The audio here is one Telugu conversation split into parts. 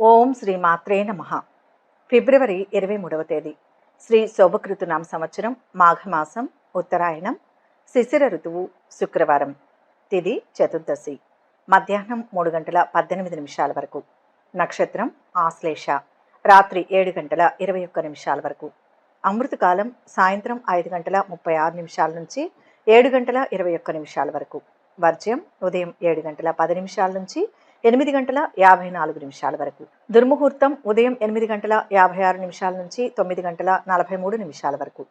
ఓం శ్రీ మాత్రే నమః. ఫిబ్రవరి 23వ తేదీ శ్రీ శోభకృతునామ సంవత్సరం మాఘమాసం ఉత్తరాయణం శిశిర ఋతువు శుక్రవారం. తిథి చతుర్దశి. మధ్యాహ్నం 3:18 వరకు. నక్షత్రం ఆశ్లేష. రాత్రి 7:21 వరకు. అమృతకాలం సాయంత్రం 5:36 నుంచి 7:21 వరకు. వర్జ్యం ఉదయం 7:10 నుంచి 8:54 వరకు. దుర్ముహూర్తం ఉదయం 8:56 నుంచి 9:43 వరకు.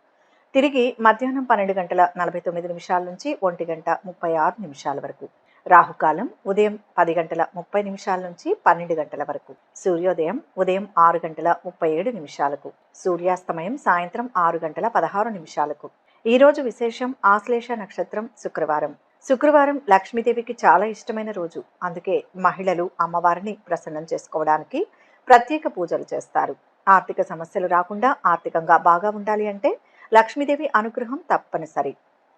తిరిగి మధ్యాహ్నం 12:49 నుంచి 1:36 వరకు. రాహుకాలం ఉదయం 10:30 నుంచి 12 గంటల వరకు. సూర్యోదయం ఉదయం 6:37. సూర్యాస్తమయం సాయంత్రం 6:16. ఈ రోజు విశేషం ఆశ్లేష నక్షత్రం శుక్రవారం. శుక్రవారం లక్ష్మీదేవికి చాలా ఇష్టమైన రోజు. అందుకే మహిళలు అమ్మవారిని ప్రసన్నం చేసుకోవడానికి ప్రత్యేక పూజలు చేస్తారు. ఆర్థిక సమస్యలు రాకుండా ఆర్థికంగా బాగా ఉండాలి అంటే లక్ష్మీదేవి అనుగ్రహం తప్పనిసరి.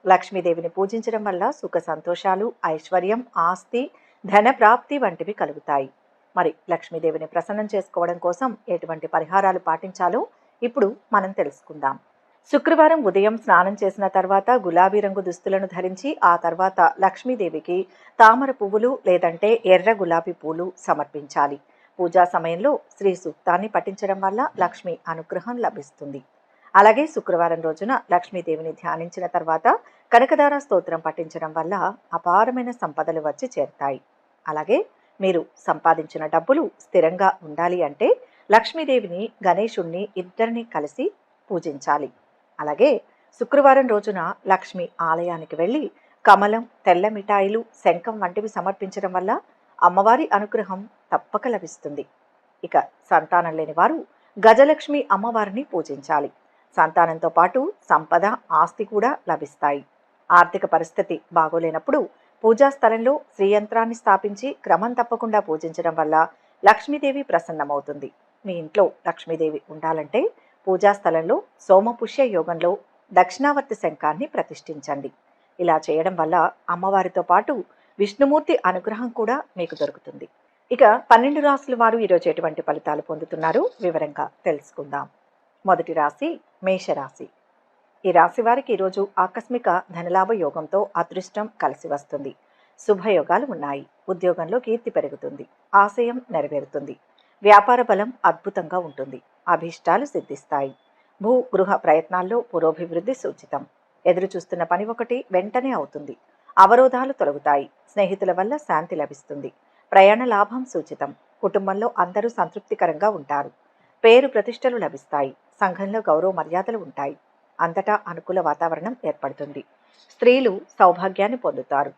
లక్ష్మీదేవిని పూజించడం వల్ల సుఖ సంతోషాలు, ఐశ్వర్యం, ఆస్తి, ధన ప్రాప్తి వంటివి కలుగుతాయి. మరి లక్ష్మీదేవిని ప్రసన్నం చేసుకోవడం కోసం ఎటువంటి పరిహారాలు పాటించాలో ఇప్పుడు మనం తెలుసుకుందాం. శుక్రవారం ఉదయం స్నానం చేసిన తర్వాత గులాబీ రంగు దుస్తులను ధరించి ఆ తర్వాత లక్ష్మీదేవికి తామర పువ్వులు లేదంటే ఎర్ర గులాబీ పూలు సమర్పించాలి. పూజా సమయంలో శ్రీ సూక్తాన్ని పఠించడం వల్ల లక్ష్మి అనుగ్రహం లభిస్తుంది. అలాగే శుక్రవారం రోజున లక్ష్మీదేవిని ధ్యానించిన తర్వాత కనకదార స్తోత్రం పఠించడం వల్ల అపారమైన సంపదలు వచ్చి చేరుతాయి. అలాగే మీరు సంపాదించిన డబ్బులు స్థిరంగా ఉండాలి అంటే లక్ష్మీదేవిని, గణేశుణ్ణి ఇద్దరిని కలిసి పూజించాలి. అలాగే శుక్రవారం రోజున లక్ష్మి ఆలయానికి వెళ్ళి కమలం, తెల్ల మిఠాయిలు, శంఖం వంటివి సమర్పించడం వల్ల అమ్మవారి అనుగ్రహం తప్పక లభిస్తుంది. ఇక సంతానం లేని వారు గజలక్ష్మి అమ్మవారిని పూజించాలి. సంతానంతో పాటు సంపద, ఆస్తి కూడా లభిస్తాయి. ఆర్థిక పరిస్థితి బాగోలేనప్పుడు పూజా స్థలంలో శ్రీయంత్రాన్ని స్థాపించి క్రమం తప్పకుండా పూజించడం వల్ల లక్ష్మీదేవి ప్రసన్నమవుతుంది. మీ ఇంట్లో లక్ష్మీదేవి ఉండాలంటే పూజా స్థలంలో సోమపుష్య యోగంలో దక్షిణావర్తి శంఖాన్ని ప్రతిష్ఠించండి. ఇలా చేయడం వల్ల అమ్మవారితో పాటు విష్ణుమూర్తి అనుగ్రహం కూడా మీకు దొరుకుతుంది. ఇక 12 రాశుల వారు ఈరోజు ఎటువంటి ఫలితాలు పొందుతున్నారు వివరంగా తెలుసుకుందాం. మొదటి రాశి మేషరాశి. ఈ రాశి వారికి ఈరోజు ఆకస్మిక ధనలాభ యోగంతో అదృష్టం కలిసి వస్తుంది. శుభయోగాలు ఉన్నాయి. ఉద్యోగంలో కీర్తి పెరుగుతుంది. ఆశయం నెరవేరుతుంది. వ్యాపార బలం అద్భుతంగా ఉంటుంది. అభీష్టాలు సిద్ధిస్తాయి. భూ గృహ ప్రయత్నాల్లో పురోభివృద్ధి సూచితం. ఎదురు చూస్తున్న పని ఒకటి వెంటనే అవుతుంది. అవరోధాలు తొలగుతాయి. స్నేహితుల వల్ల శాంతి లభిస్తుంది. ప్రయాణ లాభం సూచితం. కుటుంబంలో అందరూ సంతృప్తికరంగా ఉంటారు. పేరు ప్రతిష్టలు లభిస్తాయి. సంఘంలో గౌరవ మర్యాదలు ఉంటాయి. అంతటా అనుకూల వాతావరణం ఏర్పడుతుంది. స్త్రీలు సౌభాగ్యాన్ని పొందుతారు.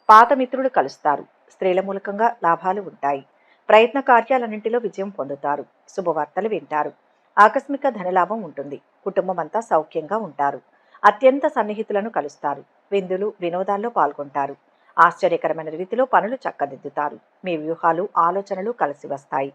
పాత మిత్రులు కలుస్తారు. స్త్రీల మూలకంగా లాభాలు ఉంటాయి. ప్రయత్న కార్యాలన్నింటిలో విజయం పొందుతారు. శుభవార్తలు వింటారు. ఆకస్మిక ధనలాభం ఉంటుంది. కుటుంబం అంతా సౌఖ్యంగా ఉంటారు. అత్యంత సన్నిహితులను కలుస్తారు. విందులు, వినోదాల్లో పాల్గొంటారు. ఆశ్చర్యకరమైన రీతిలో పనులు చక్కదిద్దుతారు. మీ వ్యూహాలు, ఆలోచనలు కలిసి వస్తాయి.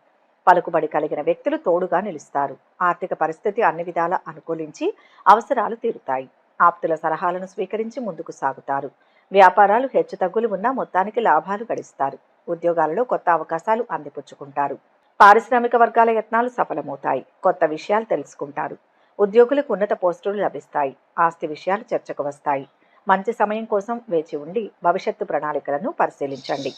పలుకుబడి కలిగిన వ్యక్తులు తోడుగా నిలుస్తారు. ఆర్థిక పరిస్థితి అన్ని విధాలా అనుకూలించి అవసరాలు తీరుతాయి. ఆప్తుల సలహాలను స్వీకరించి ముందుకు సాగుతారు. వ్యాపారాలు హెచ్చుతగ్గులు ఉన్నా మొత్తానికి లాభాలు గడిస్తారు. ఉద్యోగాలలో కొత్త అవకాశాలు అందిపుచ్చుకుంటారు. పారిశ్రామిక వర్గాల యత్నాలు సఫలమవుతాయి. కొత్త విషయాలు తెలుసుకుంటారు. ఉద్యోగులకు ఉన్నత పోస్టులు లభిస్తాయి. ఆస్తి విషయాలు చర్చకు వస్తాయి. మంచి సమయం కోసం వేచి ఉండి భవిష్యత్తు ప్రణాళికలను పరిశీలించండి.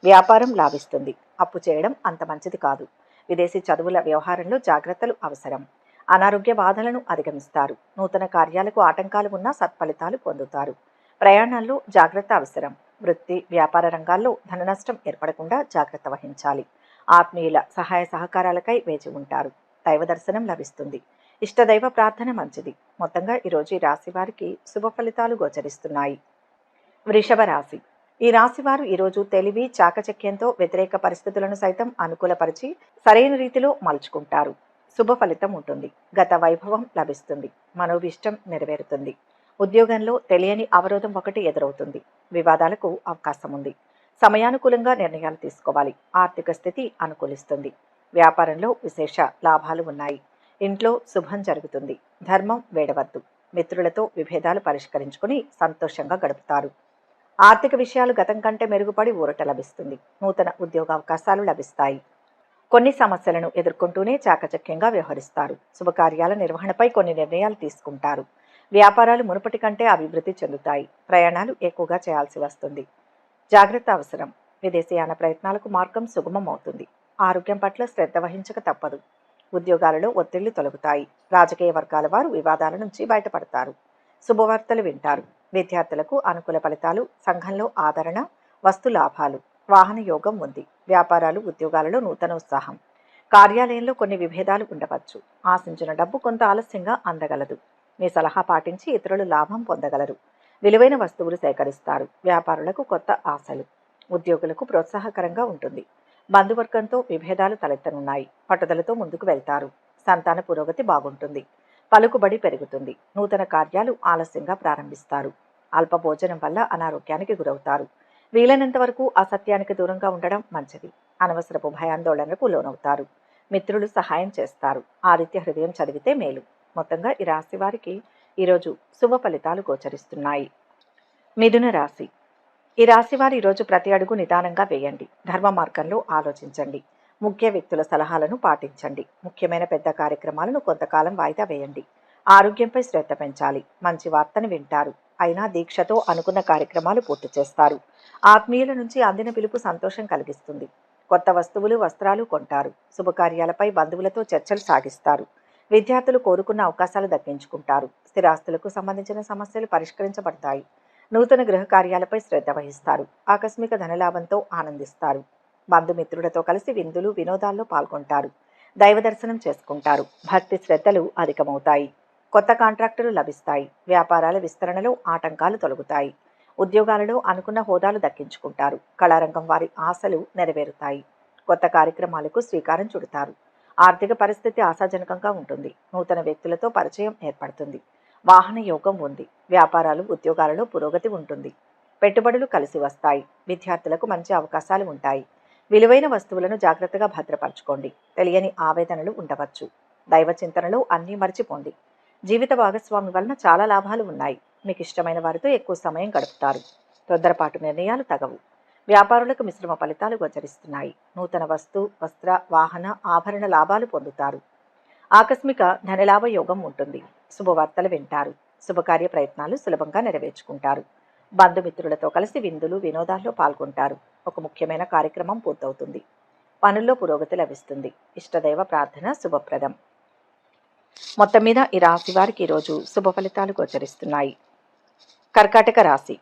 వ్యాపారం లాభిస్తుంది. అప్పు చేయడం అంత మంచిది కాదు. విదేశీ చదువుల వ్యవహారంలో జాగ్రత్తలు అవసరం. అనారోగ్య బాధలను అధిగమిస్తారు. నూతన కార్యాలకు ఆటంకాలు ఉన్నా సత్ఫలితాలు పొందుతారు. ప్రయాణాల్లో జాగ్రత్త అవసరం. వృత్తి, వ్యాపార రంగాల్లో ధన నష్టం ఏర్పడకుండా జాగ్రత్త వహించాలి. ఆత్మీయుల సహాయ సహకారాలకై వేచి ఉంటారు. దైవ దర్శనం లభిస్తుంది. ఇష్టదైవ ప్రార్థన మంచిది. మొత్తంగా ఈరోజు ఈ రాశి వారికి శుభ ఫలితాలు గోచరిస్తున్నాయి. వృషభ రాశి. ఈ రాశి వారు ఈరోజు తెలివి, చాకచక్యంతో వ్యతిరేక పరిస్థితులను సైతం అనుకూలపరిచి సరైన రీతిలో మలుచుకుంటారు. శుభ ఫలితం ఉంటుంది. గత వైభవం లభిస్తుంది. మనోభిష్టం నెరవేరుతుంది. ఉద్యోగంలో తెలియని అవరోధం ఒకటి ఎదురవుతుంది. వివాదాలకు అవకాశం ఉంది. సమయానుకూలంగా నిర్ణయాలు తీసుకోవాలి. ఆర్థిక స్థితి అనుకూలిస్తుంది. వ్యాపారంలో విశేష లాభాలు ఉన్నాయి. ఇంట్లో శుభం జరుగుతుంది. ధర్మం వేడవద్దు. మిత్రులతో విభేదాలు పరిష్కరించుకుని సంతోషంగా గడుపుతారు. ఆర్థిక విషయాలు గతం కంటే మెరుగుపడి ఊరట లభిస్తుంది. నూతన ఉద్యోగావకాశాలు లభిస్తాయి. కొన్ని సమస్యలను ఎదుర్కొంటూనే చాకచక్యంగా వ్యవహరిస్తారు. శుభకార్యాల నిర్వహణపై కొన్ని నిర్ణయాలు తీసుకుంటారు. వ్యాపారాలు మునుపటి కంటే అభివృద్ధి చెందుతాయి. ప్రయాణాలు ఎక్కువగా చేయాల్సి వస్తుంది. జాగ్రత్త అవసరం. విదేశీయాన ప్రయత్నాలకు మార్గం సుగమం అవుతుంది. ఆరోగ్యం పట్ల శ్రద్ధ వహించక తప్పదు. ఉద్యోగాలలో ఒత్తిళ్లు తొలగుతాయి. రాజకీయ వర్గాల వారు వివాదాల నుంచి బయటపడతారు. శుభవార్తలు వింటారు. విద్యార్థులకు అనుకూల ఫలితాలు, సంఘంలో ఆదరణ, వస్తు లాభాలు, వాహన యోగం ఉంది. వ్యాపారాలు, ఉద్యోగాలలో నూతన ఉత్సాహం. కార్యాలయంలో కొన్ని విభేదాలు ఉండవచ్చు. ఆశించిన డబ్బు కొంత ఆలస్యంగా అందగలదు. మీ సలహా పాటించి ఇతరులు లాభం పొందగలరు. విలువైన వస్తువులు సేకరిస్తారు. వ్యాపారులకు కొత్త ఆశలు. ఉద్యోగులకు ప్రోత్సాహకరంగా ఉంటుంది. బంధువర్గంతో విభేదాలు తలెత్తనున్నాయి. పట్టుదలతో ముందుకు వెళ్తారు. సంతాన పురోగతి బాగుంటుంది. పలుకుబడి పెరుగుతుంది. నూతన కార్యాలు ఆలస్యంగా ప్రారంభిస్తారు. అల్ప భోజనం వల్ల అనారోగ్యానికి గురవుతారు. వీలైనంత వరకు అసత్యానికి దూరంగా ఉండడం మంచిది. అనవసరపు భయాందోళనకు లోనవుతారు. మిత్రులు సహాయం చేస్తారు. ఆదిత్య హృదయం చదివితే మేలు. మొత్తంగా ఈ రాశి వారికి ఈరోజు శుభ ఫలితాలు గోచరిస్తున్నాయి. మిథున రాశి. ఈ రాశి వారు ఈరోజు ప్రతి అడుగు నిదానంగా వేయండి. ధర్మ మార్గంలో ఆలోచించండి. ముఖ్య వ్యక్తుల సలహాలను పాటించండి. ముఖ్యమైన పెద్ద కార్యక్రమాలను కొంతకాలం వాయిదా వేయండి. ఆరోగ్యంపై శ్రద్ధ పెంచాలి. మంచి వార్తను వింటారు. అయినా దీక్షతో అనుకున్న కార్యక్రమాలు పూర్తి చేస్తారు. ఆత్మీయుల నుంచి అందిన పిలుపు సంతోషం కలిగిస్తుంది. కొత్త వస్తువులు, వస్త్రాలు కొంటారు. శుభకార్యాలపై బంధువులతో చర్చలు సాగిస్తారు. విద్యార్థులు కోరుకున్న అవకాశాలు దక్కించుకుంటారు. స్థిరాస్తులకు సంబంధించిన సమస్యలు పరిష్కరించబడతాయి. నూతన గృహ కార్యాలపై శ్రద్ధ వహిస్తారు. ఆకస్మిక ధనలాభంతో ఆనందిస్తారు. బంధుమిత్రులతో కలిసి విందులు, వినోదాల్లో పాల్గొంటారు. దైవ దర్శనం చేసుకుంటారు. భక్తి శ్రద్ధలు అధికమవుతాయి. కొత్త కాంట్రాక్టులు లభిస్తాయి. వ్యాపారాల విస్తరణలో ఆటంకాలు తొలగుతాయి. ఉద్యోగాలలో అనుకున్న హోదాలు దక్కించుకుంటారు. కళారంగం వారి ఆశలు నెరవేరుతాయి. కొత్త కార్యక్రమాలకు శ్రీకారం చుడతారు. ఆర్థిక పరిస్థితి ఆశాజనకంగా ఉంటుంది. నూతన వ్యక్తులతో పరిచయం ఏర్పడుతుంది. వాహన యోగం ఉంది. వ్యాపారాలు, ఉద్యోగాలలో పురోగతి ఉంటుంది. పెట్టుబడులు కలిసి వస్తాయి. విద్యార్థులకు మంచి అవకాశాలు ఉంటాయి. విలువైన వస్తువులను జాగ్రత్తగా భద్రపరచుకోండి. తెలియని ఆవేదనలు ఉండవచ్చు. దైవ చింతనలో అన్నీ మర్చిపోండి. జీవిత భాగస్వామి వలన చాలా లాభాలు ఉన్నాయి. మీకు ఇష్టమైన వారితో ఎక్కువ సమయం గడుపుతారు. తొందరపాటు నిర్ణయాలు తగవు. వ్యాపారులకు మిశ్రమ ఫలితాలు గోచరిస్తున్నాయి. నూతన వస్త్ర, వాహన, ఆభరణ లాభాలు పొందుతారు. ఆకస్మిక ధనలాభ యోగం ఉంటుంది. శుభవార్తలు వింటారు. శుభకార్య ప్రయత్నాలు సులభంగా నెరవేర్చుకుంటారు. బంధుమిత్రులతో కలిసి విందులు, వినోదాల్లో పాల్గొంటారు. ఒక ముఖ్యమైన కార్యక్రమం పూర్తవుతుంది. పనుల్లో పురోగతి లభిస్తుంది. ఇష్టదైవ ప్రార్థన శుభప్రదం. మొత్తం మీద ఈ రాశి వారికి ఈరోజు శుభ ఫలితాలు గోచరిస్తున్నాయి. కర్కాటక రాశి.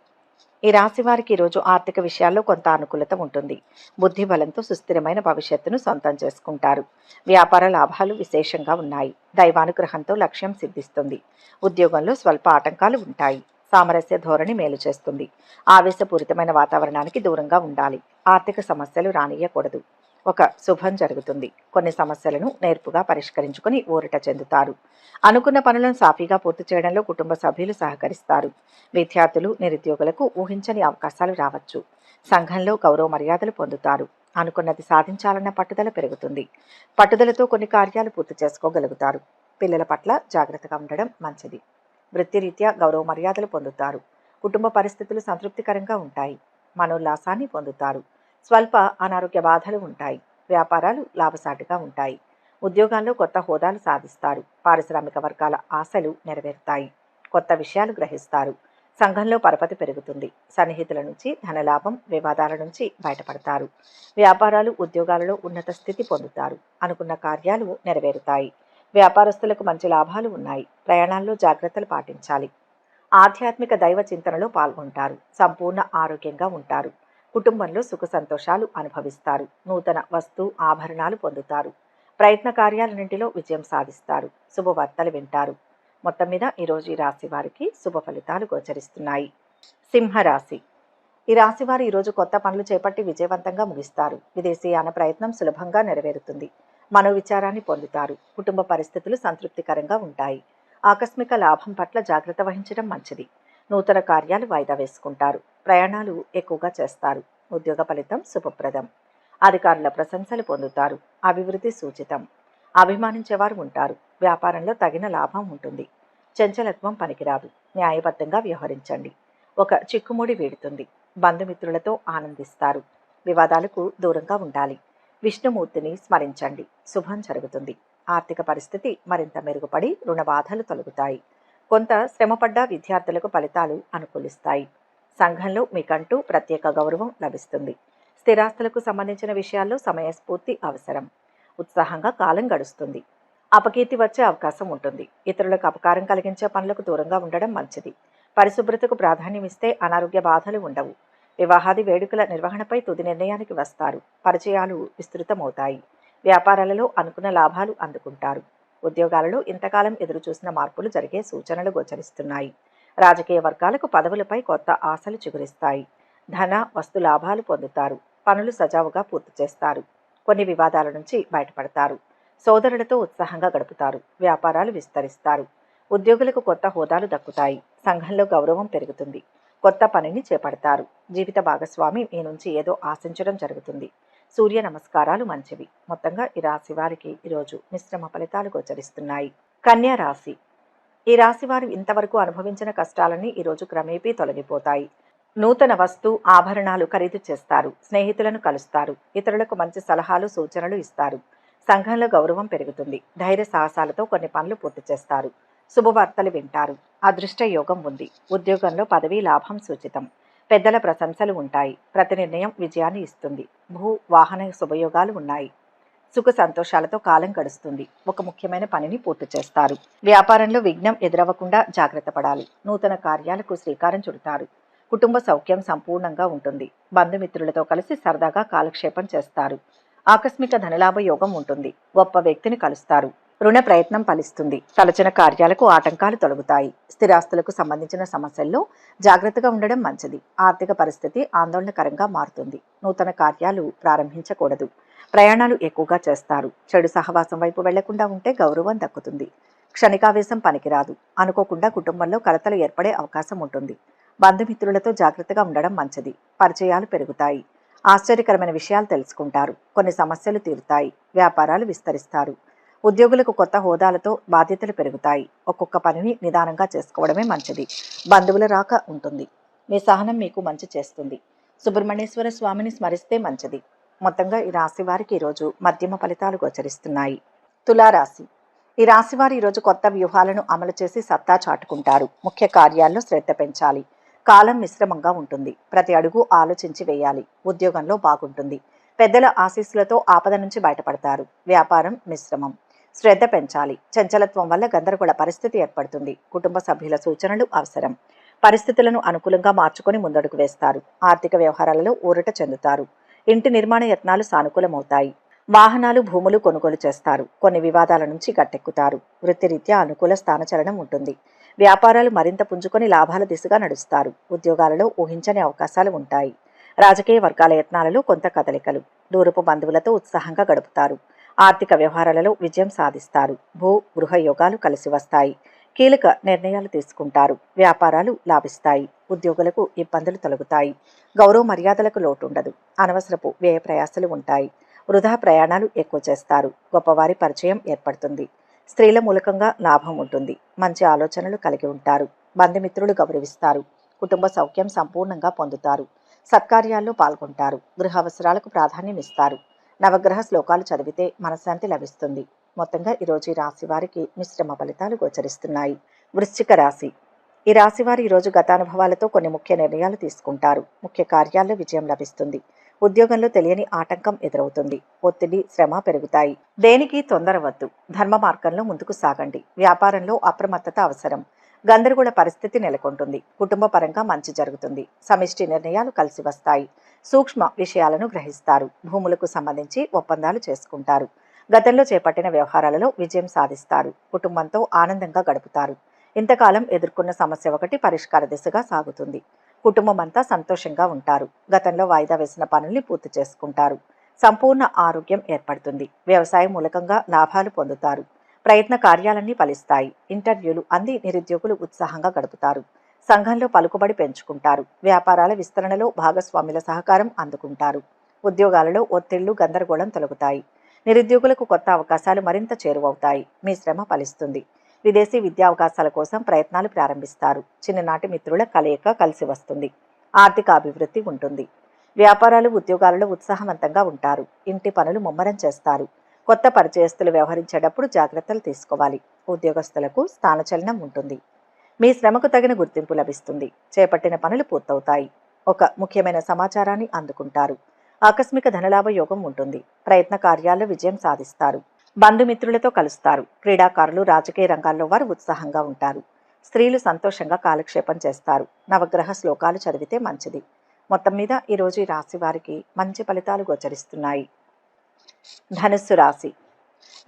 ఈ రాశి వారికి ఈరోజు ఆర్థిక విషయాల్లో కొంత అనుకూలత ఉంటుంది. బుద్ధి బలంతో సుస్థిరమైన భవిష్యత్తును సొంతం చేసుకుంటారు. వ్యాపార లాభాలు విశేషంగా ఉన్నాయి. దైవానుగ్రహంతో లక్ష్యం సిద్ధిస్తుంది. ఉద్యోగంలో స్వల్ప ఆటంకాలు ఉంటాయి. సామరస్య ధోరణి మేలు చేస్తుంది. ఆవేశపూరితమైన వాతావరణానికి దూరంగా ఉండాలి. ఆర్థిక సమస్యలు రానియకూడదు. ఒక శుభం జరుగుతుంది. కొన్ని సమస్యలను నేర్పుగా పరిష్కరించుకొని ఊరట చెందుతారు. అనుకున్న పనులను సాఫీగా పూర్తి చేయడంలో కుటుంబ సభ్యులు సహకరిస్తారు. విద్యార్థులు, నిరుద్యోగులకు ఊహించని అవకాశాలు రావచ్చు. సంఘంలో గౌరవ మర్యాదలు పొందుతారు. అనుకున్నది సాధించాలన్న పట్టుదల పెరుగుతుంది. పట్టుదలతో కొన్ని కార్యాలు పూర్తి చేసుకోగలుగుతారు. పిల్లల పట్ల జాగ్రత్తగా ఉండడం మంచిది. వృత్తిరీత్యా గౌరవ మర్యాదలు పొందుతారు. కుటుంబ పరిస్థితులు సంతృప్తికరంగా ఉంటాయి. మనోల్లాసాన్ని పొందుతారు. స్వల్ప అనారోగ్య బాధలు ఉంటాయి. వ్యాపారాలు లాభసాటిగా ఉంటాయి. ఉద్యోగాల్లో కొత్త హోదాలు సాధిస్తారు. పారిశ్రామిక వర్గాల ఆశలు నెరవేరుతాయి. కొత్త విషయాలు గ్రహిస్తారు. సంఘంలో పరపతి పెరుగుతుంది. సన్నిహితుల నుంచి ధనలాభం, వివాదాల నుంచి బయటపడతారు. వ్యాపారాలు, ఉద్యోగాలలో ఉన్నత స్థితి పొందుతారు. అనుకున్న కార్యాలు నెరవేరుతాయి. వ్యాపారస్తులకు మంచి లాభాలు ఉన్నాయి. ప్రయాణాల్లో జాగ్రత్తలు పాటించాలి. ఆధ్యాత్మిక దైవ చింతనలో పాల్గొంటారు. సంపూర్ణ ఆరోగ్యంగా ఉంటారు. కుటుంబంలో సుఖ సంతోషాలు అనుభవిస్తారు. నూతన వస్తు, ఆభరణాలు పొందుతారు. ప్రయత్న కార్యాలన్నింటిలో విజయం సాధిస్తారు. శుభవార్తలు వింటారు. మొత్తం మీద ఈరోజు ఈ రాశి వారికి శుభ ఫలితాలు గోచరిస్తున్నాయి. సింహరాశి. ఈ రాశి వారు ఈరోజు కొత్త పనులు చేపట్టి విజయవంతంగా ముగిస్తారు. విదేశీయాన ప్రయత్నం సులభంగా నెరవేరుతుంది. మనోవిచారాన్ని పొందుతారు. కుటుంబ పరిస్థితులు సంతృప్తికరంగా ఉంటాయి. ఆకస్మిక లాభం పట్ల జాగ్రత్త వహించడం మంచిది. నూతన కార్యాలు వాయిదా వేసుకుంటారు. ప్రయాణాలు ఎక్కువగా చేస్తారు. ఉద్యోగ ఫలితం శుభప్రదం. అధికారుల ప్రశంసలు పొందుతారు. అభివృద్ధి సూచితం. అభిమానించేవారు ఉంటారు. వ్యాపారంలో తగిన లాభం ఉంటుంది. చంచలత్వం పనికిరాదు. న్యాయబద్ధంగా వ్యవహరించండి. ఒక చిక్కుముడి వీడుతుంది. బంధుమిత్రులతో ఆనందిస్తారు. వివాదాలకు దూరంగా ఉండాలి. విష్ణుమూర్తిని స్మరించండి. శుభం జరుగుతుంది. ఆర్థిక పరిస్థితి మరింత మెరుగుపడి రుణ బాధలు తొలగుతాయి. కొంత శ్రమపడ్డ విద్యార్థులకు ఫలితాలు అనుకూలిస్తాయి. సంఘంలో మీకంటూ ప్రత్యేక గౌరవం లభిస్తుంది. స్థిరాస్తులకు సంబంధించిన విషయాల్లో సమయస్ఫూర్తి అవసరం. ఉత్సాహంగా కాలం గడుస్తుంది. అపకీర్తి వచ్చే అవకాశం ఉంటుంది. ఇతరులకు అపకారం కలిగించే పనులకు దూరంగా ఉండడం మంచిది. పరిశుభ్రతకు ప్రాధాన్యం ఇస్తే అనారోగ్య బాధలు ఉండవు. వివాహాది వేడుకల నిర్వహణపై తుది నిర్ణయానికి వస్తారు. పరిచయాలు విస్తృతమవుతాయి. వ్యాపారాలలో అనుకున్న లాభాలు అందుకుంటారు. ఉద్యోగాలలో ఇంతకాలం ఎదురుచూసిన మార్పులు జరిగే సూచనలు గోచరిస్తున్నాయి. రాజకీయ వర్గాలకు పదవులపై కొత్త ఆశలు చిగురిస్తాయి. ధన వస్తు లాభాలు పొందుతారు. పనులు సజావుగా పూర్తి చేస్తారు. కొన్ని వివాదాల నుంచి బయటపడతారు. సోదరులతో ఉత్సాహంగా గడుపుతారు. వ్యాపారాలు విస్తరిస్తారు. ఉద్యోగులకు కొత్త హోదాలు దక్కుతాయి. సంఘంలో గౌరవం పెరుగుతుంది. కొత్త పనిని చేపడతారు. జీవిత భాగస్వామి మీ నుంచి ఏదో ఆశించడం జరుగుతుంది. సూర్య నమస్కారాలు మంచివి. మొత్తంగా ఈ రాశి వారికి ఈరోజు మిశ్రమ ఫలితాలు గోచరిస్తున్నాయి. కన్యా రాశి. ఈ రాశి వారు ఇంతవరకు అనుభవించిన కష్టాలన్నీ ఈరోజు క్రమేపీ తొలగిపోతాయి. నూతన వస్తు ఆభరణాలు ఖరీదు చేస్తారు. స్నేహితులను కలుస్తారు. ఇతరులకు మంచి సలహాలు సూచనలు ఇస్తారు. సంఘంలో గౌరవం పెరుగుతుంది. ధైర్య సాహసాలతో కొన్ని పనులు పూర్తి చేస్తారు. శుభవార్తలు వింటారు. అదృష్ట యోగం ఉంది. ఉద్యోగంలో పదవీ లాభం సూచితం. పెద్దల ప్రశంసలు ఉంటాయి. ప్రతి నిర్ణయం విజయాన్ని ఇస్తుంది. భూ వాహన శుభయోగాలు ఉన్నాయి. సుఖ సంతోషాలతో కాలం గడుస్తుంది. ఒక ముఖ్యమైన పనిని పూర్తి చేస్తారు. వ్యాపారంలో విఘ్నం ఎదురవ్వకుండా జాగ్రత్త పడాలి. నూతన కార్యాలకు శ్రీకారం చుడతారు. కుటుంబ సౌఖ్యం సంపూర్ణంగా ఉంటుంది. బంధుమిత్రులతో కలిసి సరదాగా కాలక్షేపం చేస్తారు. ఆకస్మిక ధనలాభ యోగం ఉంటుంది. గొప్ప వ్యక్తిని కలుస్తారు. రుణ ప్రయత్నం ఫలిస్తుంది. తలచిన కార్యాలకు ఆటంకాలు తొలగుతాయి. స్థిరాస్తులకు సంబంధించిన సమస్యల్లో జాగ్రత్తగా ఉండడం మంచిది. ఆర్థిక పరిస్థితి ఆందోళనకరంగా మారుతుంది. నూతన కార్యాలు ప్రారంభించకూడదు. ప్రయాణాలు ఎక్కువగా చేస్తారు. చెడు సహవాసం వైపు వెళ్లకుండా ఉంటే గౌరవం దక్కుతుంది. క్షణికావేశం పనికిరాదు. అనుకోకుండా కుటుంబంలో కలతలు ఏర్పడే అవకాశం ఉంటుంది. బంధుమిత్రులతో జాగ్రత్తగా ఉండడం మంచిది. పరిచయాలు పెరుగుతాయి. ఆశ్చర్యకరమైన విషయాలు తెలుసుకుంటారు. కొన్ని సమస్యలు తీరుతాయి. వ్యాపారాలు విస్తరిస్తారు. ఉద్యోగులకు కొత్త హోదాలతో బాధ్యతలు పెరుగుతాయి. ఒక్కొక్క పనిని నిదానంగా చేసుకోవడమే మంచిది. బంధువుల రాక ఉంటుంది. మీ సహనం మీకు మంచి చేస్తుంది. సుబ్రహ్మణ్యేశ్వర స్వామిని స్మరిస్తే మంచిది. మొత్తంగా ఈ రాశి వారికి ఈరోజు మధ్యమ ఫలితాలు గోచరిస్తున్నాయి. తులారాశి. ఈ రాశి వారు ఈరోజు కొత్త వ్యూహాలను అమలు చేసి సత్తా చాటుకుంటారు. ముఖ్య కార్యాల్లో శ్రద్ధ పెంచాలి. కాలం మిశ్రమంగా ఉంటుంది. ప్రతి అడుగు ఆలోచించి వేయాలి. ఉద్యోగంలో బాగుంటుంది. పెద్దల ఆశీస్సులతో ఆపద నుంచి బయటపడతారు. వ్యాపారం మిశ్రమం. శ్రద్ధ పెంచాలి. చంచలత్వం వల్ల గందరగోళ పరిస్థితి ఏర్పడుతుంది. కుటుంబ సభ్యుల సూచనలు అవసరం. పరిస్థితులను అనుకూలంగా మార్చుకొని ముందడుగు వేస్తారు. ఆర్థిక వ్యవహారాలలో ఊరట చెందుతారు. ఇంటి నిర్మాణ యత్నాలు సానుకూలమవుతాయి. వాహనాలు భూములు కొనుగోలు చేస్తారు. కొన్ని వివాదాల నుంచి గట్టెక్కుతారు. వృత్తిరీత్యా అనుకూల స్థానచలనం ఉంటుంది. వ్యాపారాలు మరింత పుంజుకొని లాభాల దిశగా నడుస్తారు. ఉద్యోగాలలో ఊహించని అవకాశాలు ఉంటాయి. రాజకీయ వర్గాల యత్నాలలో కొంత కదలికలు. దూరపు బంధువులతో ఉత్సాహంగా గడుపుతారు. ఆర్థిక వ్యవహారాలలో విజయం సాధిస్తారు. భూ గృహ యోగాలు కలిసి వస్తాయి. కీలక నిర్ణయాలు తీసుకుంటారు. వ్యాపారాలు లాభిస్తాయి. ఉద్యోగులకు ఇబ్బందులు తొలగుతాయి. గౌరవ మర్యాదలకు లోటుండదు. అనవసరపు వ్యయ ప్రయాసలు ఉంటాయి. వృధా ప్రయాణాలు ఎక్కువ చేస్తారు. గొప్పవారి పరిచయం ఏర్పడుతుంది. స్త్రీల మూలకంగా లాభం ఉంటుంది. మంచి ఆలోచనలు కలిగి ఉంటారు. బంధుమిత్రులు గౌరవిస్తారు. కుటుంబ సౌఖ్యం సంపూర్ణంగా పొందుతారు. సత్కార్యాల్లో పాల్గొంటారు. గృహ అవసరాలకు ప్రాధాన్యం ఇస్తారు. నవగ్రహ శ్లోకాలు చదివితే మనశ్శాంతి లభిస్తుంది. మొత్తంగా ఈరోజు ఈ రాశి వారికి మిశ్రమ ఫలితాలు గోచరిస్తున్నాయి. వృశ్చిక రాశి. ఈ రాశి వారు ఈరోజు గతానుభవాలతో కొన్ని ముఖ్య నిర్ణయాలు తీసుకుంటారు. ముఖ్య కార్యాల్లో విజయం లభిస్తుంది. ఉద్యోగంలో తెలియని ఆటంకం ఎదురవుతుంది. ఒత్తిడి శ్రమ పెరుగుతాయి. దేనికి తొందరవద్దు. ధర్మ మార్గంలో ముందుకు సాగండి. వ్యాపారంలో అప్రమత్తత అవసరం. గందరగోళ పరిస్థితి నెలకొంటుంది. కుటుంబ పరంగా మంచి జరుగుతుంది. సమిష్టి నిర్ణయాలు కలిసి వస్తాయి. సూక్ష్మ విషయాలను గ్రహిస్తారు. భూములకు సంబంధించి ఒప్పందాలు చేసుకుంటారు. గతంలో చేపట్టిన వ్యవహారాలలో విజయం సాధిస్తారు. కుటుంబంతో ఆనందంగా గడుపుతారు. ఇంతకాలం ఎదుర్కొన్న సమస్య ఒకటి పరిష్కార దిశగా సాగుతుంది. కుటుంబం అంతా సంతోషంగా ఉంటారు. గతంలో వాయిదా వేసిన పనుల్ని పూర్తి చేసుకుంటారు. సంపూర్ణ ఆరోగ్యం ఏర్పడుతుంది. వ్యవసాయం మూలకంగా లాభాలు పొందుతారు. ప్రయత్న కార్యాలన్నీ ఫలిస్తాయి. ఇంటర్వ్యూలు అంది నిరుద్యోగులు ఉత్సాహంగా గడుపుతారు. సంఘంలో పలుకుబడి పెంచుకుంటారు. వ్యాపారాల విస్తరణలో భాగస్వాముల సహకారం అందుకుంటారు. ఉద్యోగాలలో ఒత్తిళ్లు గందరగోళం తొలగుతాయి. నిరుద్యోగులకు కొత్త అవకాశాలు మరింత చేరువవుతాయి. మీ శ్రమ ఫలిస్తుంది. విదేశీ విద్యావకాశాల కోసం ప్రయత్నాలు ప్రారంభిస్తారు. చిన్ననాటి మిత్రుల కలయిక కలిసి వస్తుంది. ఆర్థిక అభివృద్ధి ఉంటుంది. వ్యాపారాలు ఉద్యోగాలలో ఉత్సాహవంతంగా ఉంటారు. ఇంటి పనులు ముమ్మరం చేస్తారు. కొత్త పరిచయస్తులు వ్యవహరించేటప్పుడు జాగ్రత్తలు తీసుకోవాలి. ఉద్యోగస్తులకు స్థానచలనం ఉంటుంది. మీ శ్రమకు తగిన గుర్తింపు లభిస్తుంది. చేపట్టిన పనులు పూర్తవుతాయి. ఒక ముఖ్యమైన సమాచారాన్ని అందుకుంటారు. ఆకస్మిక ధనలాభ యోగం ఉంటుంది. ప్రయత్న కార్యాల్లో విజయం సాధిస్తారు. బంధుమిత్రులతో కలుస్తారు. క్రీడాకారులు, రాజకీయ రంగాల్లో వారు ఉత్సాహంగా ఉంటారు. స్త్రీలు సంతోషంగా కాలక్షేపం చేస్తారు. నవగ్రహ శ్లోకాలు చదివితే మంచిది. మొత్తం మీద ఈరోజు ఈ రాశి వారికి మంచి ఫలితాలు గోచరిస్తున్నాయి. ధనుస్సు రాశి.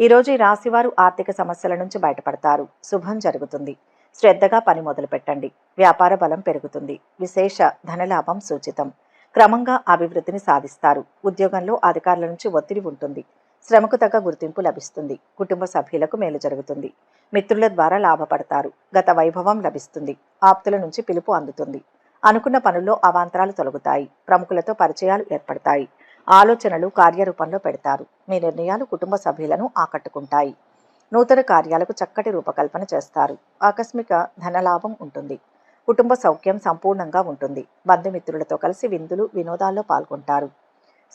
ఈరోజు ఈ రాశి వారు ఆర్థిక సమస్యల నుంచి బయటపడతారు. శుభం జరుగుతుంది. శ్రద్ధగా పని మొదలు పెట్టండి. వ్యాపార బలం పెరుగుతుంది. విశేష ధనలాభం సూచితం. క్రమంగా అభివృద్ధిని సాధిస్తారు. ఉద్యోగంలో అధికారుల నుంచి ఒత్తిడి ఉంటుంది. శ్రమకు తగ్గ గుర్తింపు లభిస్తుంది. కుటుంబ సభ్యులకు మేలు జరుగుతుంది. మిత్రుల ద్వారా లాభపడతారు. గత వైభవం లభిస్తుంది. ఆప్తుల నుంచి పిలుపు అందుతుంది. అనుకున్న పనుల్లో అవాంతరాలు తొలగుతాయి. ప్రముఖులతో పరిచయాలు ఏర్పడతాయి. ఆలోచనలు కార్యరూపంలో పెడతారు. మీ నిర్ణయాలు కుటుంబ సభ్యులను ఆకట్టుకుంటాయి. నూతన కార్యాలకు చక్కటి రూపకల్పన చేస్తారు. ఆకస్మిక ధనలాభం ఉంటుంది. కుటుంబ సౌఖ్యం సంపూర్ణంగా ఉంటుంది. బంధుమిత్రులతో కలిసి విందులు, వినోదాల్లో పాల్గొంటారు.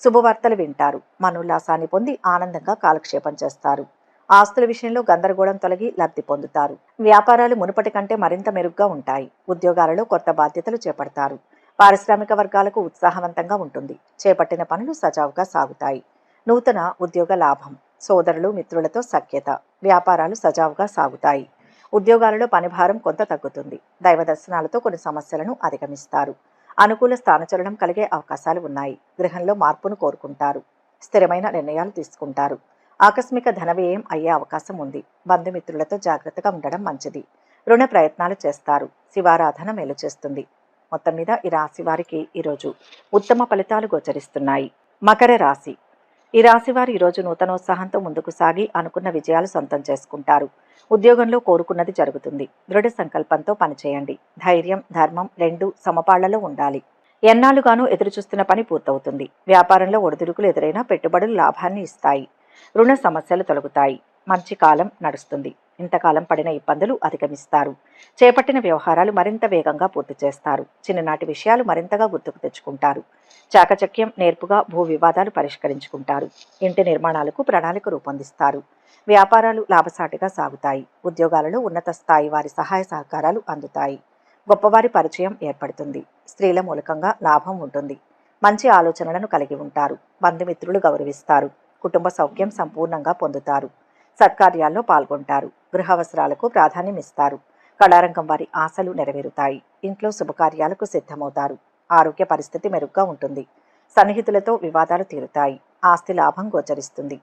శుభవార్తలు వింటారు. మనోల్లాసాన్ని పొంది ఆనందంగా కాలక్షేపం చేస్తారు. ఆస్తుల విషయంలో గందరగోళం తొలగి లబ్ధి పొందుతారు. వ్యాపారాలు మునుపటి కంటే మరింత మెరుగ్గా ఉంటాయి. ఉద్యోగాలలో కొత్త బాధ్యతలు చేపడతారు. పారిశ్రామిక వర్గాలకు ఉత్సాహవంతంగా ఉంటుంది. చేపట్టిన పనులు సజావుగా సాగుతాయి. నూతన ఉద్యోగ లాభం. సోదరులు, మిత్రులతో సఖ్యత. వ్యాపారాలు సజావుగా సాగుతాయి. ఉద్యోగాలలో పనిభారం కొంత తగ్గుతుంది. దైవ దర్శనాలతో కొన్ని సమస్యలను అధిగమిస్తారు. అనుకూల స్థానచలనం కలిగే అవకాశాలు ఉన్నాయి. గృహంలో మార్పును కోరుకుంటారు. స్థిరమైన నిర్ణయాలు తీసుకుంటారు. ఆకస్మిక ధన వ్యయం అయ్యే అవకాశం ఉంది. బంధుమిత్రులతో జాగ్రత్తగా ఉండడం మంచిది. రుణ ప్రయత్నాలు చేస్తారు. శివారాధన మేలు చేస్తుంది. మొత్తం మీద ఈ రాశి వారికి ఈరోజు ఉత్తమ ఫలితాలు గోచరిస్తున్నాయి. మకర రాశి. ఈ రాశి వారు ఈరోజు నూతనోత్సాహంతో ముందుకు సాగి అనుకున్న విజయాలు సొంతం చేసుకుంటారు. ఉద్యోగంలో కోరుకున్నది జరుగుతుంది. దృఢ సంకల్పంతో పనిచేయండి. ధైర్యం, ధర్మం రెండూ సమపాళ్లలో ఉండాలి. ఎన్నాళ్లుగానూ ఎదురుచూస్తున్న పని పూర్తవుతుంది. వ్యాపారంలో ఒడిదుడుకులు ఎదురైనా పెట్టుబడులు లాభాన్ని ఇస్తాయి. రుణ సమస్యలు తొలగుతాయి. మంచి కాలం నడుస్తుంది. ఇంతకాలం పడిన ఇబ్బందులు అధిగమిస్తారు. చేపట్టిన వ్యవహారాలు మరింత వేగంగా పూర్తి చేస్తారు. చిన్ననాటి విషయాలు మరింతగా గుర్తుకు తెచ్చుకుంటారు. చాకచక్యం, నేర్పుగా భూ వివాదాలు పరిష్కరించుకుంటారు. ఇంటి నిర్మాణాలకు ప్రణాళిక రూపొందిస్తారు. వ్యాపారాలు లాభసాటిగా సాగుతాయి. ఉద్యోగాలలో ఉన్నత స్థాయి వారి సహాయ సహకారాలు అందుతాయి. గొప్పవారి పరిచయం ఏర్పడుతుంది. స్త్రీల మూలకంగా లాభం ఉంటుంది. మంచి ఆలోచనలను కలిగి ఉంటారు. బంధుమిత్రులు గౌరవిస్తారు. కుటుంబ సౌఖ్యం సంపూర్ణంగా పొందుతారు. సత్కార్యాల్లో పాల్గొంటారు. గృహావసరాలకు ప్రాధాన్యం ఇస్తారు. కళారంగం వారి ఆశలు నెరవేరుతాయి. ఇంట్లో శుభకార్యాలకు సిద్ధమవుతారు. ఆరోగ్య పరిస్థితి మెరుగ్గా ఉంటుంది. సన్నిహితులతో వివాదాలు తీరుతాయి. ఆస్తి లాభం గోచరిస్తుంది.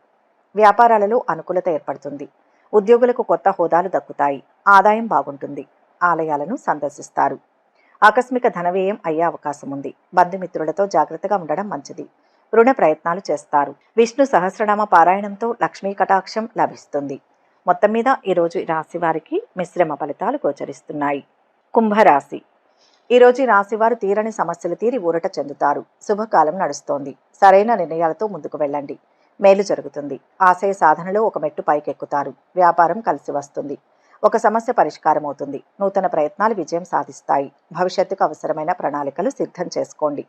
వ్యాపారాలలో అనుకూలత ఏర్పడుతుంది. ఉద్యోగులకు కొత్త హోదాలు దక్కుతాయి. ఆదాయం బాగుంటుంది. ఆలయాలను సందర్శిస్తారు. ఆకస్మిక ధన వ్యయం అయ్యే అవకాశం ఉంది. బంధుమిత్రులతో జాగ్రత్తగా ఉండడం మంచిది. రుణ ప్రయత్నాలు చేస్తారు. విష్ణు సహస్రనామ పారాయణంతో లక్ష్మీ కటాక్షం లభిస్తుంది. మొత్తం మీద ఈరోజు రాశి వారికి మిశ్రమ ఫలితాలు గోచరిస్తున్నాయి. కుంభరాశి. ఈరోజు రాశివారు తీరని సమస్యలు తీరి ఊరట చెందుతారు. శుభకాలం నడుస్తోంది. సరైన నిర్ణయాలతో ముందుకు వెళ్ళండి. మేలు జరుగుతుంది. ఆశయ సాధనలో ఒక మెట్టు పైకెక్కుతారు. వ్యాపారం కలిసి వస్తుంది. ఒక సమస్య పరిష్కారం అవుతుంది. నూతన ప్రయత్నాలు విజయం సాధిస్తాయి. భవిష్యత్తుకు అవసరమైన ప్రణాళికలు సిద్ధం చేసుకోండి.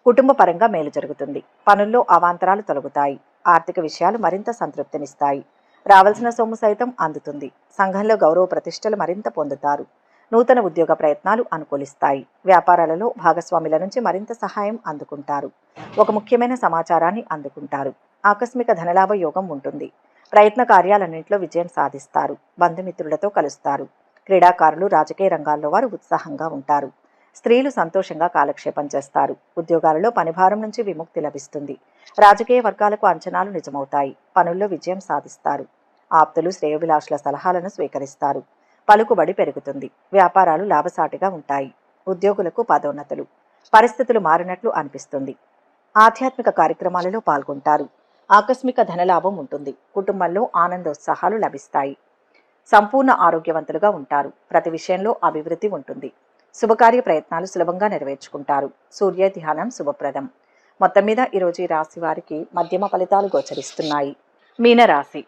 కుటుంబ పరంగా మేలు జరుగుతుంది. పనుల్లో అవాంతరాలు తొలగుతాయి. ఆర్థిక విషయాలు మరింత సంతృప్తినిస్తాయి. రావాల్సిన సొమ్ము సైతం అందుతుంది. సంఘంలో గౌరవ ప్రతిష్టలు మరింత పొందుతారు. నూతన ఉద్యోగ ప్రయత్నాలు అనుకూలిస్తాయి. వ్యాపారాలలో భాగస్వాముల నుంచి మరింత సహాయం అందుకుంటారు. ఒక ముఖ్యమైన సమాచారాన్ని అందుకుంటారు. ఆకస్మిక ధనలాభ యోగం ఉంటుంది. ప్రయత్న కార్యాలన్నింటిలో విజయం సాధిస్తారు. బంధుమిత్రులతో కలుస్తారు. క్రీడాకారులు, రాజకీయ రంగాల్లో వారు ఉత్సాహంగా ఉంటారు. స్త్రీలు సంతోషంగా కాలక్షేపం చేస్తారు. ఉద్యోగాలలో పనిభారం నుంచి విముక్తి లభిస్తుంది. రాజకీయ వర్గాలకు అంచనాలు నిజమవుతాయి. పనుల్లో విజయం సాధిస్తారు. ఆప్తులు, శ్రేయోభిలాషుల సలహాలను స్వీకరిస్తారు. పలుకుబడి పెరుగుతుంది. వ్యాపారాలు లాభసాటిగా ఉంటాయి. ఉద్యోగులకు పదోన్నతులు. పరిస్థితులు మారినట్లు అనిపిస్తుంది. ఆధ్యాత్మిక కార్యక్రమాలలో పాల్గొంటారు. ఆకస్మిక ధనలాభం ఉంటుంది. కుటుంబంలో ఆనందోత్సాహాలు లభిస్తాయి. సంపూర్ణ ఆరోగ్యవంతులుగా ఉంటారు. ప్రతి విషయంలో అభివృద్ధి ఉంటుంది. శుభకార్య ప్రయత్నాలు సులభంగా నెరవేర్చుకుంటారు. సూర్య ధ్యానం శుభప్రదం. మొత్తం మీద ఈరోజు ఈ రాశి వారికి మధ్యమ ఫలితాలు గోచరిస్తున్నాయి. మీనరాశి.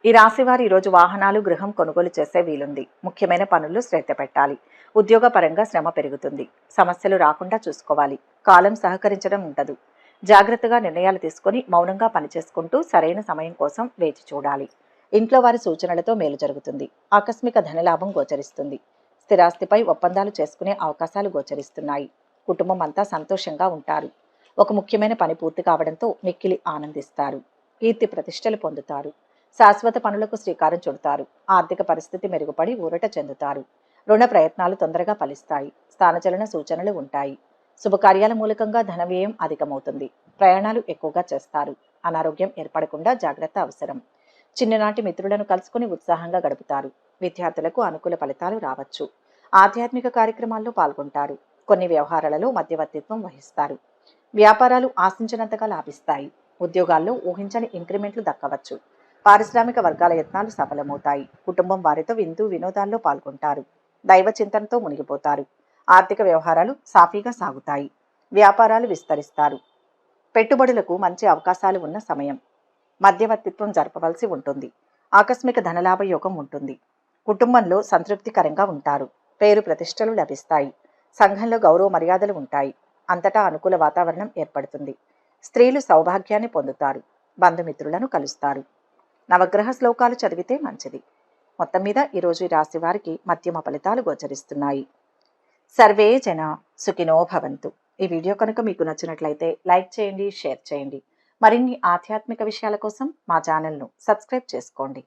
ఈ రాశి వారు ఈరోజు వాహనాలు, గృహం కొనుగోలు చేసే వీలుంది. ముఖ్యమైన పనుల్లో శ్రద్ధ పెట్టాలి. ఉద్యోగ పరంగా శ్రమ పెరుగుతుంది. సమస్యలు రాకుండా చూసుకోవాలి. కాలం సహకరించడం ఉండదు. జాగ్రత్తగా నిర్ణయాలు తీసుకొని మౌనంగా పనిచేసుకుంటూ సరైన సమయం కోసం వేచి చూడాలి. ఇంట్లో వారి సూచనలతో మేలు జరుగుతుంది. ఆకస్మిక ధనలాభం గోచరిస్తుంది. స్థిరాస్తిపై ఒప్పందాలు చేసుకునే అవకాశాలు గోచరిస్తున్నాయి. కుటుంబం అంతా సంతోషంగా ఉంటారు. ఒక ముఖ్యమైన పని పూర్తి కావడంతో మిక్కిలి ఆనందిస్తారు. కీర్తి ప్రతిష్టలు పొందుతారు. శాశ్వత పనులకు శ్రీకారం చుడతారు. ఆర్థిక పరిస్థితి మెరుగుపడి ఊరట చెందుతారు. రుణ ప్రయత్నాలు తొందరగా ఫలిస్తాయి. స్థానచలన సూచనలు ఉంటాయి. శుభకార్యాల మూలకంగా ధన వ్యయం అధికమవుతుంది. ప్రయాణాలు ఎక్కువగా చేస్తారు. అనారోగ్యం ఏర్పడకుండా జాగ్రత్త అవసరం. చిన్ననాటి మిత్రులను కలుసుకుని ఉత్సాహంగా గడుపుతారు. విద్యార్థులకు అనుకూల ఫలితాలు రావచ్చు. ఆధ్యాత్మిక కార్యక్రమాల్లో పాల్గొంటారు. కొన్ని వ్యవహారాలలో మధ్యవర్తిత్వం వహిస్తారు. వ్యాపారాలు ఆశించినంతగా లాభిస్తాయి. ఉద్యోగాల్లో ఊహించని ఇంక్రిమెంట్లు దక్కవచ్చు. పారిశ్రామిక వర్గాల యత్నాలు సఫలమవుతాయి. కుటుంబం వారితో విందు వినోదాల్లో పాల్గొంటారు. దైవ చింతనతో మునిగిపోతారు. ఆర్థిక వ్యవహారాలు సాఫీగా సాగుతాయి. వ్యాపారాలు విస్తరిస్తారు. పెట్టుబడులకు మంచి అవకాశాలు ఉన్న సమయం. మధ్యవర్తిత్వం జరపవలసి ఉంటుంది. ఆకస్మిక ధనలాభ యోగం ఉంటుంది. కుటుంబంలో సంతృప్తికరంగా ఉంటారు. పేరు ప్రతిష్టలు లభిస్తాయి. సంఘంలో గౌరవ మర్యాదలు ఉంటాయి. అంతటా అనుకూల వాతావరణం ఏర్పడుతుంది. స్త్రీలు సౌభాగ్యాన్ని పొందుతారు. బంధుమిత్రులను కలుస్తారు. నవగ్రహ శ్లోకాలు చదివితే మంచిది. మొత్తం మీద ఈరోజు ఈ రాశి వారికి మధ్యమ ఫలితాలు గోచరిస్తున్నాయి. సర్వే జన సుఖినో భవంతు. ఈ వీడియో కనుక మీకు నచ్చినట్లయితే లైక్ చేయండి, షేర్ చేయండి. మరిన్ని ఆధ్యాత్మిక విషయాల కోసం మా ఛానల్ను సబ్స్క్రైబ్ చేసుకోండి.